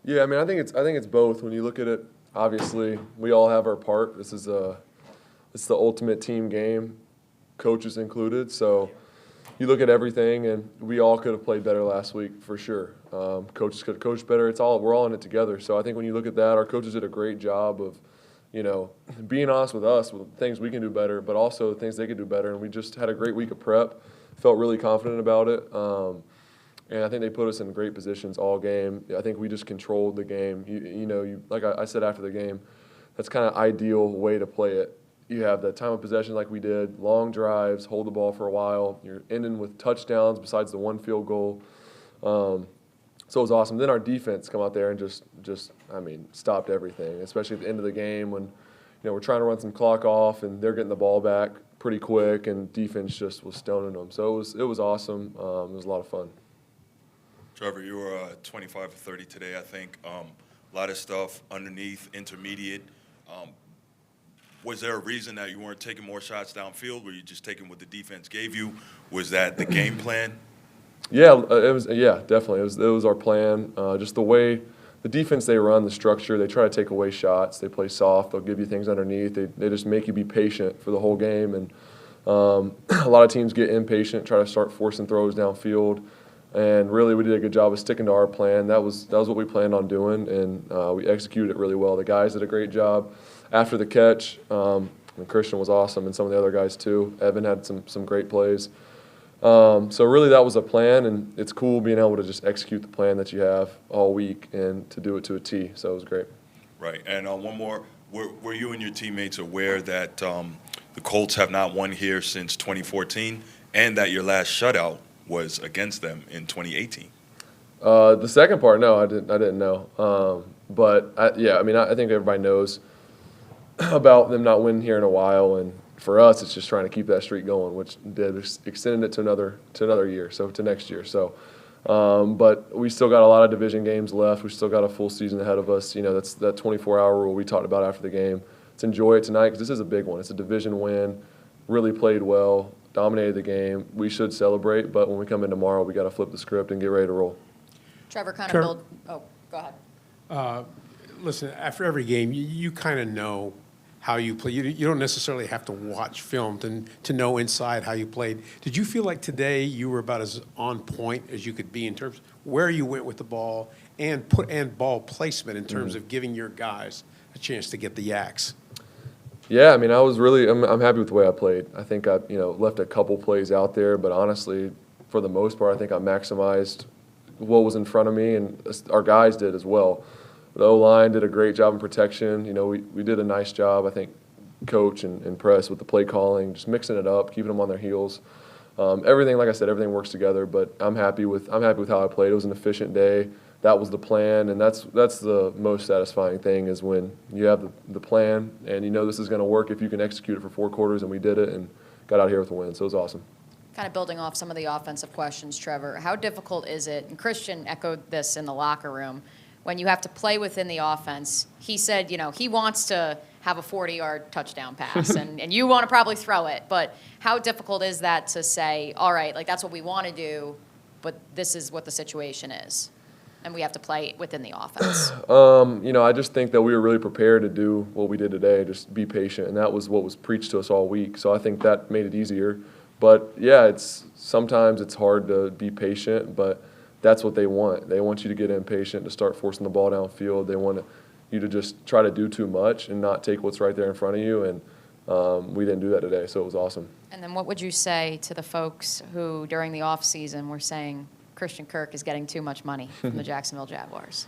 Yeah, I mean, I think it's both. When you look at it, obviously, we all have our part. It's the ultimate team game, coaches included. So you look at everything, and we all could have played better last week for sure. Coaches could have coached better. We're all in it together. So I think when you look at that, our coaches did a great job of, being honest with us with things we can do better, but also things they could do better. And we just had a great week of prep. Felt really confident about it. And I think they put us in great positions all game. I think we just controlled the game. Like I said after the game, that's kind of ideal way to play it. You have that time of possession like we did, long drives, hold the ball for a while. You're ending with touchdowns besides the one field goal. So it was awesome. Then our defense come out there and just stopped everything, especially at the end of the game when we're trying to run some clock off and they're getting the ball back pretty quick and defense just was stoning them. So it was awesome. It was a lot of fun. Trevor, you were 25 for 30 today, I think. A lot of stuff underneath, intermediate. Was there a reason that you weren't taking more shots downfield? Were you just taking what the defense gave you? Was that the game plan? Yeah, it was. Yeah, definitely. It was our plan. Just the way the defense they run, the structure, they try to take away shots. They play soft. They'll give you things underneath. They just make you be patient for the whole game. And a lot of teams get impatient, try to start forcing throws downfield. And really, we did a good job of sticking to our plan. That was what we planned on doing, and we executed it really well. The guys did a great job after the catch. And Christian was awesome, and some of the other guys too. Evan had some great plays. So really, that was a plan, and it's cool being able to just execute the plan that you have all week and to do it to a T. So it was great. Right. And one more. Were you and your teammates aware that the Colts have not won here since 2014, and that your last shutout was against them in 2018? The second part, no, I didn't know. But I think everybody knows about them not winning here in a while, and for us, it's just trying to keep that streak going, which extended it to another year, so to next year. So, but we still got a lot of division games left. We still got a full season ahead of us. That's that 24-hour rule we talked about after the game. Let's enjoy it tonight because this is a big one. It's a division win. Really played well. Dominated the game. We should celebrate, but when we come in tomorrow, we got to flip the script and get ready to roll. Trevor, go ahead. Listen, after every game, you kind of know how you play. You don't necessarily have to watch film to know inside how you played. Did you feel like today you were about as on point as you could be in terms of where you went with the ball and ball placement in terms of giving your guys a chance to get the yaks? Yeah, I mean, I'm happy with the way I played. I think I, left a couple plays out there, but honestly, for the most part, I think I maximized what was in front of me, and our guys did as well. The O-line did a great job in protection. We did a nice job, I think, coach and press with the play calling, just mixing it up, keeping them on their heels. Everything, like I said, everything works together, but I'm happy with how I played. It was an efficient day. That was the plan, and that's the most satisfying thing is when you have the plan and this is going to work if you can execute it for 4 quarters, and we did it and got out here with a win. So it was awesome. Kind of building off some of the offensive questions, Trevor, how difficult is it, and Christian echoed this in the locker room, when you have to play within the offense? He said, he wants to have a 40-yard touchdown pass, and you want to probably throw it, but how difficult is that to say, all right, like that's what we want to do, but this is what the situation is, and we have to play within the offense? I just think that we were really prepared to do what we did today, just be patient, and that was what was preached to us all week. So I think that made it easier. But yeah, sometimes it's hard to be patient, but that's what they want. They want you to get impatient, to start forcing the ball downfield. They want you to just try to do too much and not take what's right there in front of you, and we didn't do that today, so it was awesome. And then what would you say to the folks who, during the offseason, were saying Christian Kirk is getting too much money from the Jacksonville Jaguars?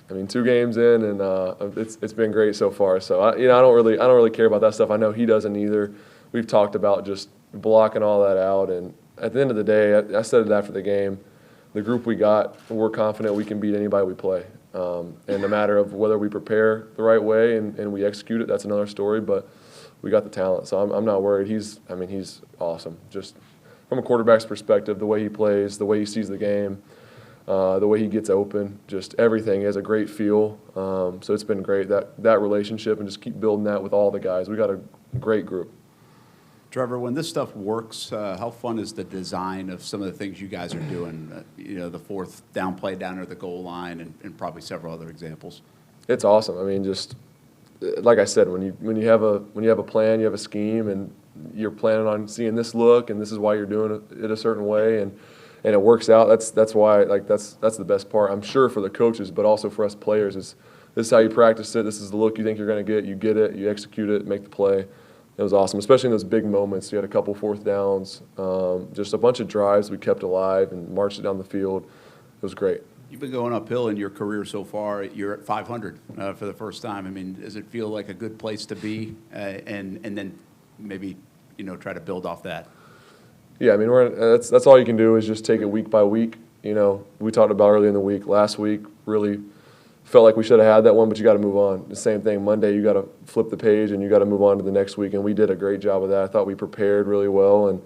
I mean, 2 games in, and it's been great so far. So I don't really care about that stuff. I know he doesn't either. We've talked about just blocking all that out, and at the end of the day, I said it after the game. The group we got, we're confident we can beat anybody we play. And no matter of whether we prepare the right way and we execute it, that's another story. But we got the talent, so I'm not worried. He's awesome. Just from a quarterback's perspective, the way he plays, the way he sees the game, the way he gets open, just everything. He has a great feel. So it's been great, that relationship, and just keep building that with all the guys. We got a great group. Trevor, when this stuff works, how fun is the design of some of the things you guys are doing? The fourth down play down near the goal line, and probably several other examples. It's awesome. I mean, just like I said, when you have a plan, you have a scheme, and you're planning on seeing this look, and this is why you're doing it a certain way, and it works out. That's why that's the best part. I'm sure for the coaches, but also for us players is this is how you practice it. This is the look you think you're going to get. You get it. You execute it. Make the play. It was awesome, especially in those big moments. You had a couple fourth downs, just a bunch of drives we kept alive and marched it down the field. It was great. You've been going uphill in your career so far. You're at 500 for the first time. I mean, does it feel like a good place to be, and then maybe try to build off that? Yeah, I mean that's all you can do is just take it week by week. We talked about early in the week. Last week really felt like we should have had that one, but you got to move on. The same thing Monday, you got to flip the page and you got to move on to the next week. And we did a great job of that. I thought we prepared really well, and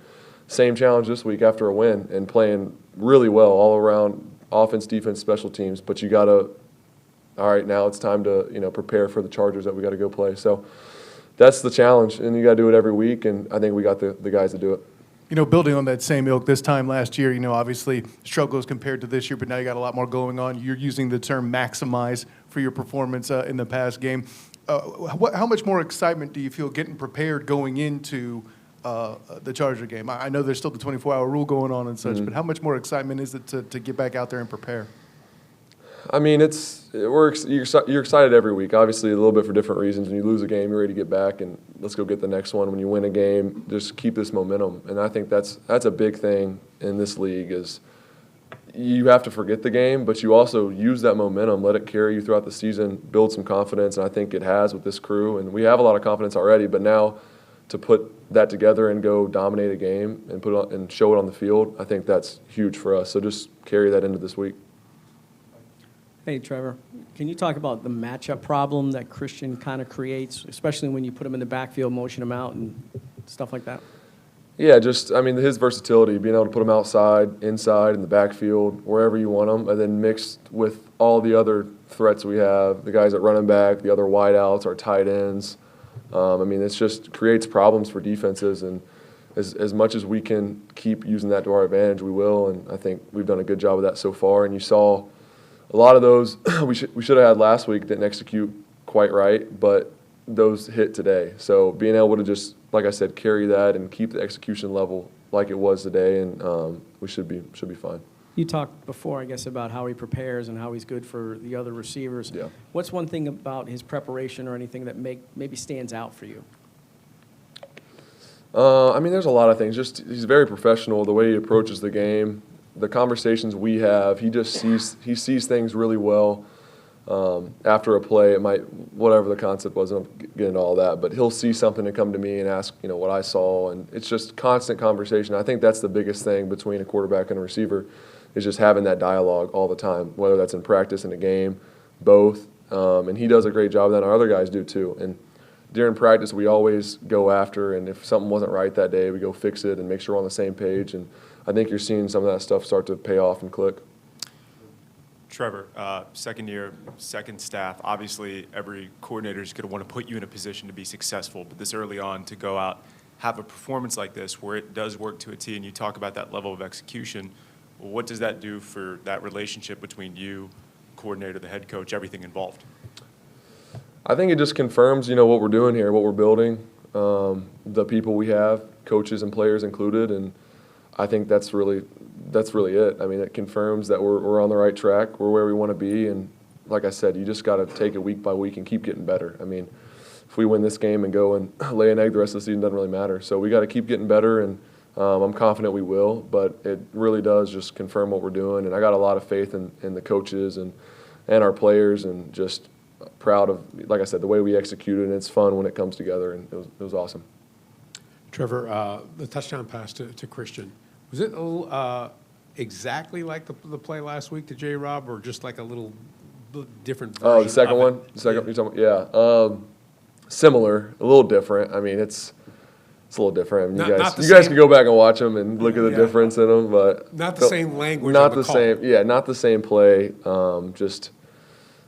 same challenge this week after a win and playing really well all around. Offense, defense, special teams, but you got to, all right, now it's time to, prepare for the Chargers that we got to go play. So that's the challenge, and you got to do it every week, and I think we got the guys to do it. Building on that same ilk, this time last year, obviously struggles compared to this year, but now you got a lot more going on. You're using the term maximize for your performance in the past game. How much more excitement do you feel getting prepared going into the Charger game? I know there's still the 24-hour rule going on and such, but how much more excitement is it to get back out there and prepare? I mean, you're excited every week. Obviously, a little bit for different reasons. When you lose a game, you're ready to get back and let's go get the next one. When you win a game, just keep this momentum. And I think that's a big thing in this league is you have to forget the game, but you also use that momentum, let it carry you throughout the season, build some confidence, and I think it has with this crew. And we have a lot of confidence already, but now to put that together and go dominate a game and and show it on the field, I think that's huge for us. So just carry that into this week. Hey, Trevor, can you talk about the matchup problem that Christian kind of creates, especially when you put him in the backfield, motion him out, and stuff like that? Yeah, his versatility, being able to put him outside, inside, in the backfield, wherever you want him, and then mixed with all the other threats we have, the guys at running back, the other wideouts, our tight ends. It just creates problems for defenses, and as much as we can keep using that to our advantage, we will, and I think we've done a good job of that so far. And you saw a lot of those we should have had last week, didn't execute quite right, but those hit today. So being able to just, like I said, carry that and keep the execution level like it was today, and we should be fine. You talked before, I guess, about how he prepares and how he's good for the other receivers. Yeah. What's one thing about his preparation or anything that maybe stands out for you? There's a lot of things. Just he's very professional, the way he approaches the game, the conversations we have. He sees things really well. After a play, it might, whatever the concept was, I don't get into all that, but he'll see something and come to me and ask, what I saw, and it's just constant conversation. I think that's the biggest thing between a quarterback and a receiver is just having that dialogue all the time, whether that's in practice, in a game, both. And he does a great job of that, and our other guys do too. And during practice, we always go after, and if something wasn't right that day, we go fix it and make sure we're on the same page. And I think you're seeing some of that stuff start to pay off and click. Trevor, second year, second staff. Obviously, every coordinator is going to want to put you in a position to be successful, but this early on to go out, have a performance like this where it does work to a T, and you talk about that level of execution, what does that do for that relationship between you, coordinator, the head coach, everything involved? I think it just confirms, what we're doing here, what we're building, the people we have, coaches and players included, and I think that's really it. It confirms that we're on the right track. We're where we want to be, and like I said, you just got to take it week by week and keep getting better. If we win this game and go and lay an egg the rest of the season, doesn't really matter. So we got to keep getting better, and I'm confident we will, but it really does just confirm what we're doing, and I got a lot of faith in the coaches and our players, and just proud of, like I said, the way we executed, and it's fun when it comes together, and it was awesome. Trevor, the touchdown pass to Christian, was it a little, exactly like the play last week to J-Rob, or just like a little different version? Oh, the second one? The second, you're talking about, yeah. Similar, a little different. It's a little different. You guys can go back and watch them and look at the difference in them, but not the same language. Not the same. Yeah, not the same play. Just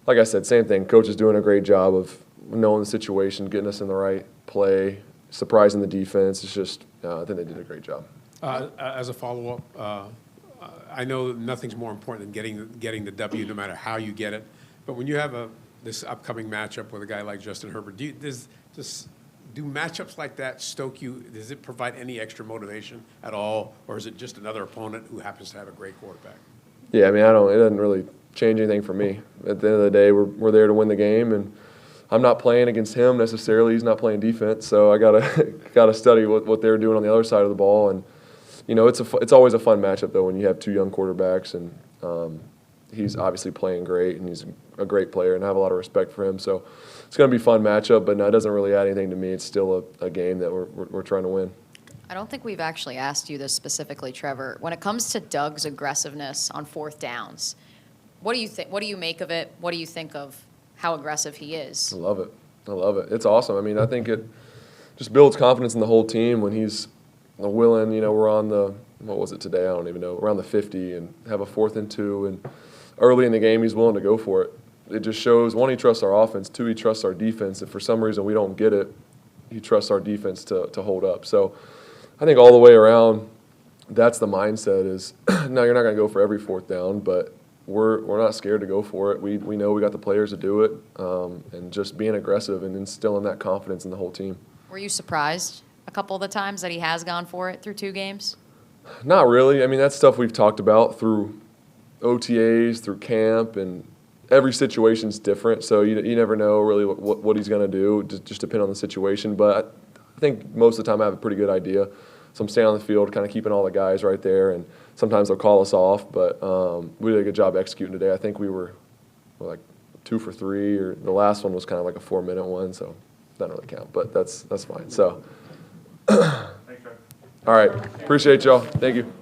like I said, same thing. Coach is doing a great job of knowing the situation, getting us in the right play, surprising the defense. I think they did a great job. As a follow-up, I know nothing's more important than getting the W, no matter how you get it. But when you have this upcoming matchup with a guy like Justin Herbert, do matchups like that stoke you? Does it provide any extra motivation at all, or is it just another opponent who happens to have a great quarterback? Yeah, I mean, it doesn't really change anything for me. At the end of the day, we're there to win the game, and I'm not playing against him necessarily. He's not playing defense, so I gotta study what they're doing on the other side of the ball. And you know, it's always a fun matchup though when you have two young quarterbacks, and he's obviously playing great, and he's a great player, and I have a lot of respect for him. So it's going to be a fun matchup, but no, it doesn't really add anything to me. It's still a game that we're trying to win. I don't think we've actually asked you this specifically, Trevor. When it comes to Doug's aggressiveness on fourth downs, what do you think? What do you make of it? What do you think of how aggressive he is? I love it. It's awesome. I mean, I think it just builds confidence in the whole team when he's willing. You know, we're on what was it today? I don't even know. Around the 50 and have a 4th and 2, and early in the game he's willing to go for it. It just shows, one, he trusts our offense. 2, he trusts our defense. If for some reason we don't get it, he trusts our defense to hold up. So I think all the way around, that's the mindset is, no, you're not going to go for every 4th down, but we're not scared to go for it. We know we got the players to do it, and just being aggressive and instilling that confidence in the whole team. Were you surprised a couple of the times that he has gone for it through 2 games? Not really. I mean, that's stuff we've talked about through OTAs, through camp, and every situation's different, so you never know really what he's going to do, just depending on the situation. But I think most of the time I have a pretty good idea. So I'm staying on the field, kind of keeping all the guys right there, and sometimes they'll call us off, but we did a good job executing today. I think we were like 2 for 3, or the last one was kind of like a 4-minute one, so that doesn't really count, but that's fine. So, all right, appreciate y'all. Thank you.